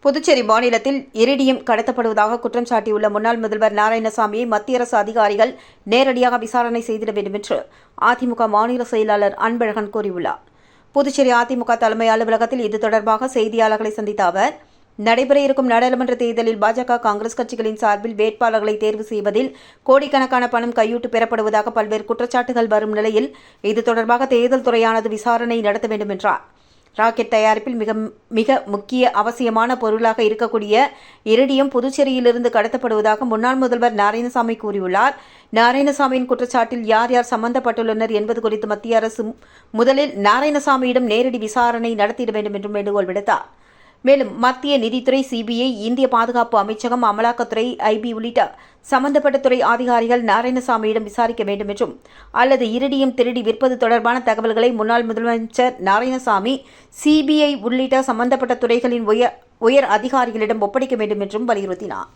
புதுச்சேரி மாநிலத்தில் இரிடியம் கடத்தப்படுவதாக குற்றம் சாட்டியுள்ள முன்னாள் முதல்வர் நாராயணசாமியை மத்திய அரசு அதிகாரிகள் நேரடியாக விசாரணை செய்திட வேண்டும் என்று அதிமுக மாநில செயலாளர் அன்பழகன் கூறியுள்ளார். புதுச்சேரி அதிமுக தலைமை அலுவலகத்தில் இது தொடர்பாக செய்தியாளர்களை சந்தித்த அவர், நடைபெற இருக்கும் நாடாளுமன்ற தேர்தலில் பாஜக, காங்கிரஸ் கட்சிகளின் சார்பில் வேட்பாளர்களை தேர்வு செய்வதில் கோடிக்கணக்கான பணம் கையூட்டு பெறப்படுவதாக பல்வேறு குற்றச்சாட்டுகள் வரும் நிலையில் இது தொடர்பாக தேர்தல் துறையானது விசாரணை நடத்த வேண்டும் என்றார். ராக்கெட் தயாரிப்பில் மிக முக்கிய அவசியமான பொருளாக இருக்கக்கூடிய இரிடியம் புதுச்சேரியிலிருந்து கடத்தப்படுவதாக முன்னாள் முதல்வர் நாராயணசாமி கூறியுள்ளார். நாராயணசாமியின் குற்றச்சாட்டில் யார் யார் சம்பந்தப்பட்டுள்ளனர் என்பது குறித்து மத்திய அரசு முதலில் நாராயணசாமியிடம் நேரடி விசாரணை நடத்திட வேண்டும் என்றும் வேண்டுகோள் விடுத்தார். மேலும் மத்திய நிதித்துறை, சிபிஐ, இந்திய பாதுகாப்பு அமைச்சகம், அமலாக்கத்துறை, ஐபி உள்ளிட்ட சம்பந்தப்பட்ட துறை அதிகாரிகள் நாராயணசாமியிடம் விசாரிக்க வேண்டும் என்றும், அல்லது இரிடியம் திருடி விற்பது தொடர்பான தகவல்களை முன்னாள் முதலமைச்சர் நாராயணசாமி, சிபிஐ உள்ளிட்ட சம்பந்தப்பட்ட துறைகளின் உயர் அதிகாரிகளிடம் ஒப்படைக்க வேண்டும் என்றும் வலியுறுத்தினார்.